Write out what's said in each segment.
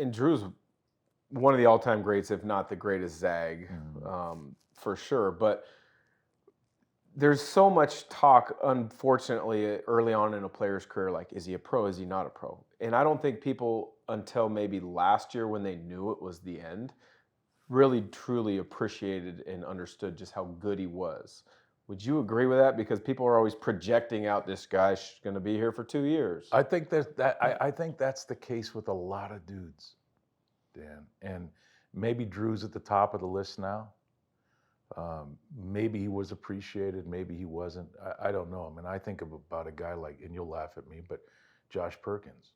and Drew's one of the all-time greats, if not the greatest Zag, for sure. But there's so much talk, unfortunately, early on in a player's career, like, is he a pro? Is he not a pro? And I don't think people, until maybe last year when they knew it was the end, really truly appreciated and understood just how good he was. Would you agree with that? Because people are always projecting out this guy's going to be here for 2 years. I think I think that's the case with a lot of dudes, Dan. And maybe Drew's at the top of the list now. Maybe he was appreciated, maybe he wasn't. I don't know. I mean, I think about a guy like, and you'll laugh at me, but Josh Perkins.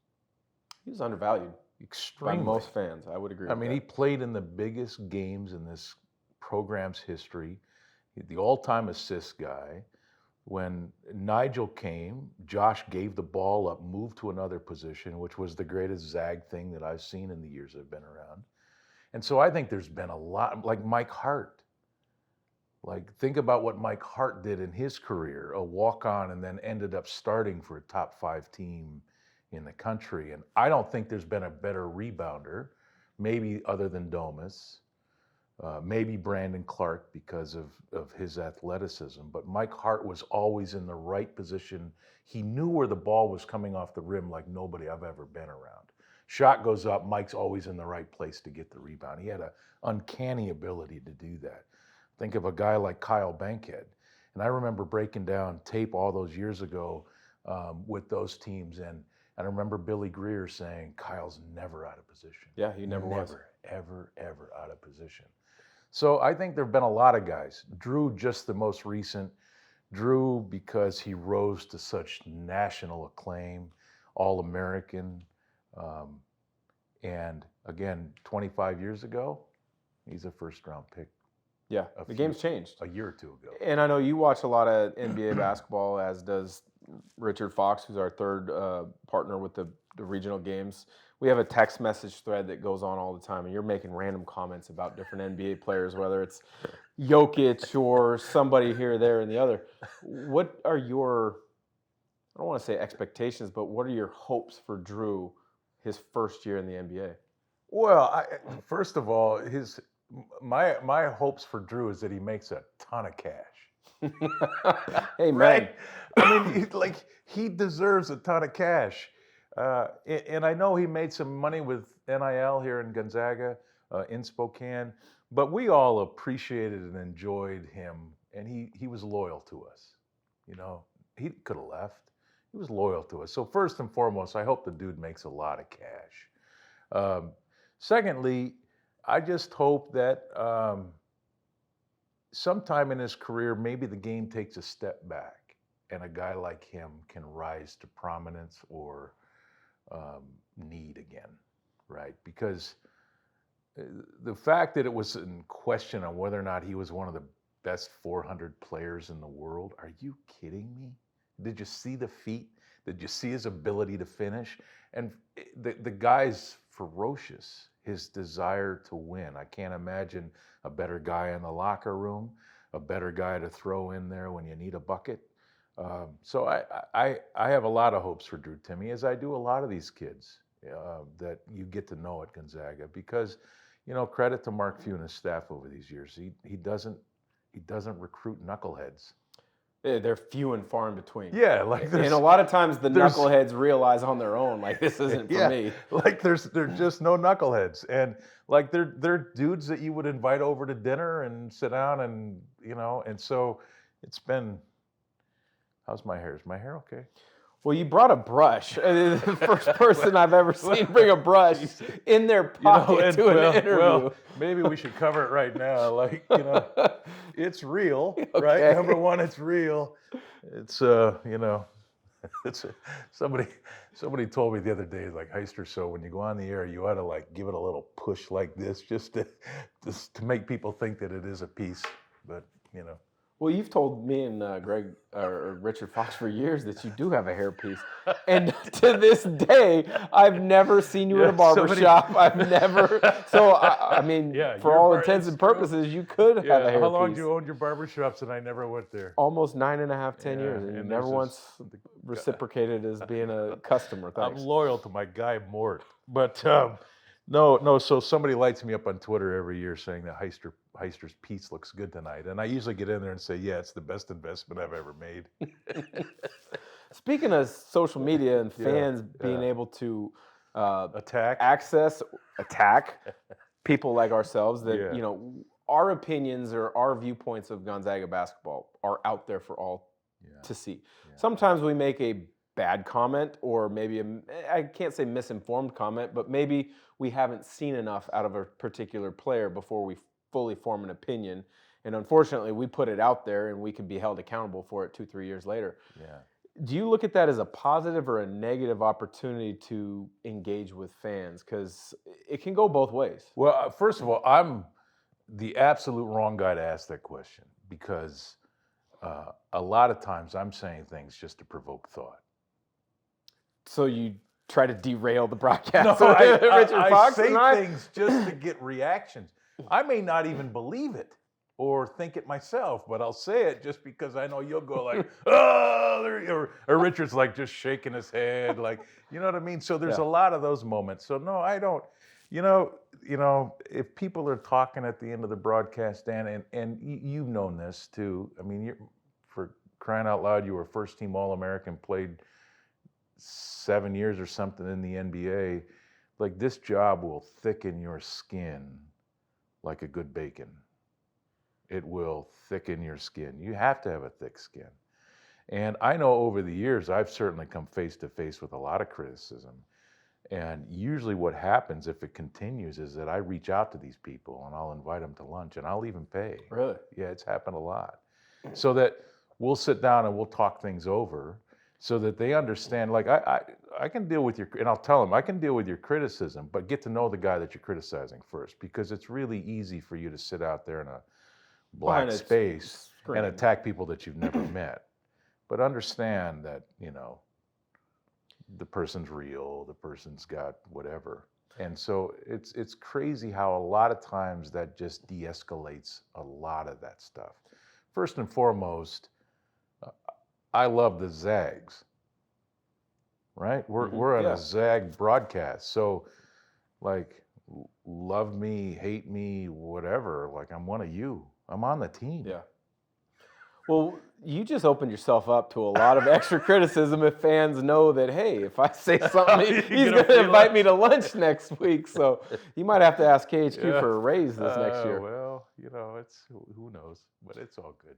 He was undervalued. Extremely. By most fans, I would agree. I mean, he played in the biggest games in this program's history. The all-time assist guy. When Nigel came, Josh gave the ball up, moved to another position, which was the greatest Zag thing that I've seen in the years I've been around. And so I think there's been a lot, like Mike Hart. Like, think about what Mike Hart did in his career, a walk-on and then ended up starting for a top 5 team in the country. And I don't think there's been a better rebounder, maybe other than Domus, maybe Brandon Clark because of his athleticism. But Mike Hart was always in the right position. He knew where the ball was coming off the rim like nobody I've ever been around. Shot goes up, Mike's always in the right place to get the rebound. He had an uncanny ability to do that. Think of a guy like Kyle Bankhead. And I remember breaking down tape all those years ago with those teams. And I remember Billy Greer saying, Kyle's never out of position. Yeah, he never was. Ever out of position. So I think there have been a lot of guys. Drew, just the most recent. Drew, because he rose to such national acclaim, All-American. And again, 25 years ago, he's a first-round pick. Yeah, the game's changed. A year or two ago. And I know you watch a lot of NBA basketball, as does Richard Fox, who's our third partner with the regional games. We have a text message thread that goes on all the time, and you're making random comments about different NBA players, whether it's Jokic or somebody here, there, and the other. What are your, I don't want to say expectations, but what are your hopes for Drew his first year in the NBA? Well, first of all, my hopes for Drew is that he makes a ton of cash. Hey, man. Right? I mean, he deserves a ton of cash. And I know he made some money with NIL here in Gonzaga, in Spokane, but we all appreciated and enjoyed him, and he was loyal to us. You know, he could have left. He was loyal to us. So first and foremost, I hope the dude makes a lot of cash. Secondly, I just hope that sometime in his career, maybe the game takes a step back and a guy like him can rise to prominence or need again, right? Because the fact that it was in question on whether or not he was one of the best 400 players in the world, are you kidding me? Did you see the feat? Did you see his ability to finish? And the guy's ferocious, his desire to win. I can't imagine a better guy in the locker room, a better guy to throw in there when you need a bucket. So I have a lot of hopes for Drew Timme, as I do a lot of these kids that you get to know at Gonzaga, because, you know, credit to Mark Few and his staff over these years. He doesn't recruit knuckleheads. They're few and far in between. Yeah, like and a lot of times the knuckleheads realize on their own, like, this isn't for me. Like they're just no knuckleheads, and like they're dudes that you would invite over to dinner and sit down and, you know, and so it's been. How's my hair? Is my hair okay? Well, you brought a brush. The first person I've ever seen bring a brush in their pocket to an interview. Well, maybe we should cover it right now. Like, you know, it's real, right? Number one, it's real. It's you know, it's somebody told me the other day, like, Heister, so when you go on the air, you ought to like give it a little push like this, just to make people think that it is a piece. But, you know. Well, you've told me and Greg or Richard Fox for years that you do have a hairpiece, and to this day, I've never seen you in a barber shop. I've never. So I mean, for all intents and purposes, you could have a hairpiece. How long do you own your barber shops? And I never went there. Almost 9.5, 10 years, and you never once reciprocated as being a customer. Thanks. I'm loyal to my guy Mort, but No. So somebody lights me up on Twitter every year saying that Heister's piece looks good tonight, and I usually get in there and say, yeah, it's the best investment I've ever made. Speaking of social media and Yeah, fans being yeah. able to Attack. attack people like ourselves, that Yeah. our opinions or our viewpoints of Gonzaga basketball are out there for all Yeah. to see. Yeah. Sometimes we make a bad comment, or maybe I can't say misinformed comment, but maybe we haven't seen enough out of a particular player before we fully form an opinion. And unfortunately, we put it out there and we can be held accountable for it 2-3 years later. Yeah. Do you look at that as a positive or a negative opportunity to engage with fans? Because it can go both ways. Well, first of all, I'm the absolute wrong guy to ask that question, because a lot of times I'm saying things just to provoke thought. So you try to derail the broadcast. No, Richard I Fox say and I? things just to get reactions. I may not even believe it or think it myself, but I'll say it just because I know you'll go like, oh, or Richard's like just shaking his head, like, you know what I mean? So there's Yeah. a lot of those moments. So no, I don't. If people are talking at the end of the broadcast, Dan, and you've known this too. I mean, for crying out loud, you were first team All-American, played 7 years or something in the NBA. Like, this job will thicken your skin like a good bacon. It will thicken your skin. You have to have a thick skin. And I know over the years, I've certainly come face to face with a lot of criticism. And usually what happens if it continues is that I reach out to these people and I'll invite them to lunch and I'll even pay. Really? Yeah, it's happened a lot. So that we'll sit down and we'll talk things over so that they understand, like, I can deal with and I'll tell them, I can deal with your criticism, but get to know the guy that you're criticizing first, because it's really easy for you to sit out there in a black space and attack people that you've never met. But understand that, the person's real, the person's got whatever. And so it's crazy how a lot of times that just de-escalates a lot of that stuff. First and foremost, I love the Zags, right? We're on a Zag broadcast. So, like, love me, hate me, whatever, like, I'm one of you. I'm on the team. Yeah. Well, you just opened yourself up to a lot of extra criticism if fans know that, hey, if I say something, he's going to invite me to lunch next week. So you might have to ask KHQ for a raise this next year. Well, it's who knows, but it's all good.